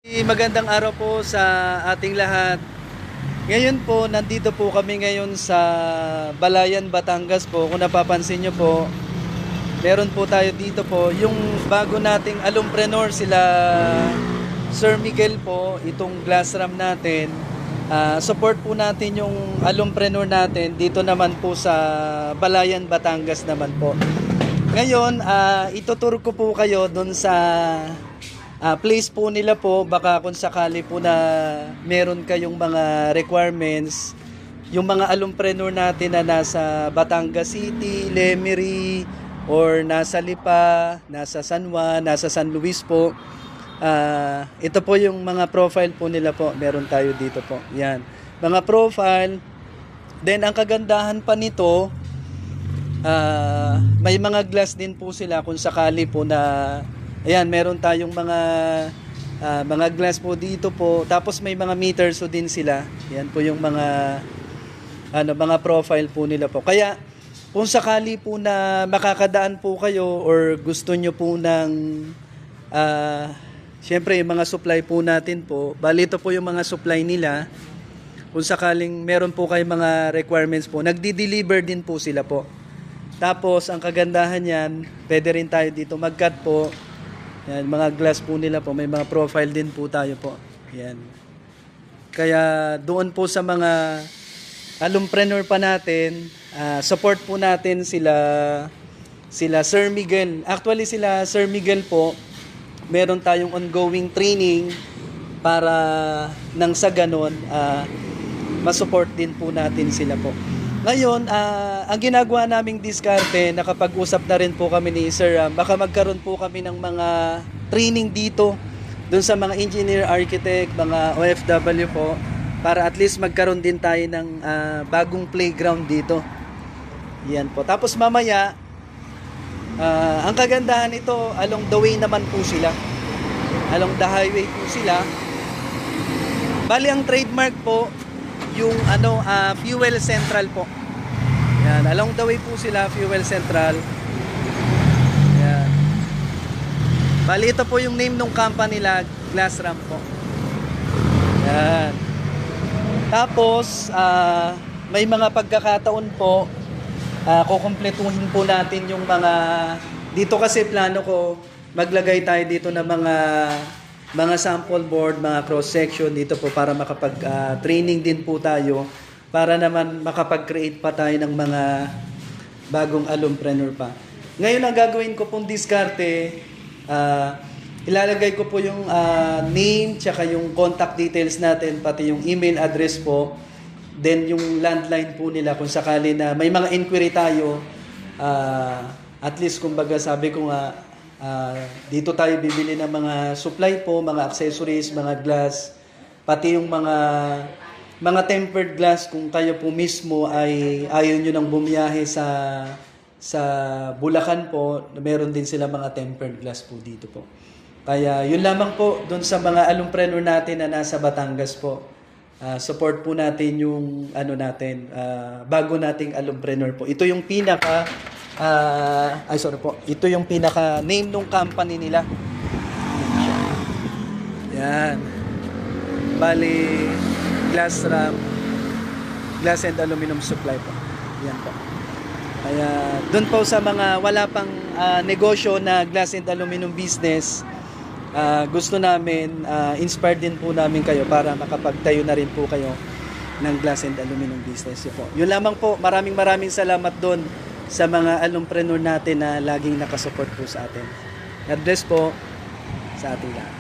Magandang araw po sa ating lahat. Ngayon po, nandito po kami ngayon sa Balayan, Batangas po. Kung napapansin nyo po, meron po tayo dito po. Yung bago nating alumpreneur sila Sir Miguel po, itong glass ram natin. Support po natin yung alumpreneur natin dito naman po sa Balayan, Batangas naman po. Ngayon, ituturo ko po kayo dun sa place po nila po, baka kung sakali po na meron kayong mga requirements, yung mga alumpreneur natin na nasa Batangas City, Lemery, or nasa Lipa, nasa San Juan, nasa San Luis po. Ito po yung mga profile po nila po, meron tayo dito po. Yan, mga profile. Then ang kagandahan pa nito, may mga glass din po sila kung sakali po na ayan, meron tayong mga glass po dito po. Tapos may mga meters so din sila. Yan po yung mga profile po nila po. Kaya kung sakali po na makakadaan po kayo or gusto nyo po ng syempre yung mga supply po natin po. Bali ito po yung mga supply nila. Kung sakaling meron po kayo mga requirements po, nagdi-deliver din po sila po. Tapos ang kagandahan yan, pwede rin tayo dito mag-cut po. Yan, mga glass po nila po, may mga profile din po tayo po. Yan. Kaya doon po sa mga alumpreneur pa natin, support po natin sila Sir Miguel. Actually sila Sir Miguel po, meron tayong ongoing training para nang sa ganon, masupport din po natin sila po. Ngayon, ang ginagawa naming diskarte, nakapag-usap na rin po kami ni Sir, baka magkaroon po kami ng mga training dito dun sa mga engineer, architect, mga OFW po, para at least magkaroon din tayo ng bagong playground dito. Yan po. Tapos mamaya, ang kagandahan ito, along the way naman po sila. Along the highway po sila. Bali ang trademark po, yung fuel central po. Yan, along the way po sila, fuel central. Yan. Bali ito po yung name ng company nila, Glass Ram po. Yan. Tapos may mga pagkakataon po, kukumpletuhin po natin yung mga dito kasi plano ko maglagay tayo dito ng mga sample board, mga cross section dito po para makapag training din po tayo para naman makapag-create pa tayo ng mga bagong alumpreneur pa. Ngayon ang gagawin ko pong diskarte, ilalagay ko po yung name tsaka yung contact details natin, pati yung email address po, then yung landline po nila kung sakali na may mga inquiry tayo, at least kumbaga sabi ko nga, dito tayo bibili ng mga supply po, mga accessories, mga glass, pati yung mga tempered glass kung kayo po mismo ay ayaw nyo nang bumiyahe sa Bulacan po, meron din sila mga tempered glass po dito po. Kaya yun lamang po doon sa mga alumpreneur natin na nasa Batangas po. Support po natin yung bago nating alumpreneur po. Ito yung pinaka ito yung pinaka name ng company nila. Yan. Bali, Glass Ram, Glass and Aluminum Supply po. Yan po. Kaya doon po sa mga wala pang negosyo na glass and aluminum business, gusto namin, inspired din po namin kayo para makapagtayo na rin po kayo ng glass and aluminum business po. Yun lamang po. Maraming salamat doon sa mga alumpreneur natin na laging nakasupport po sa atin. God bless po sa ating lahat.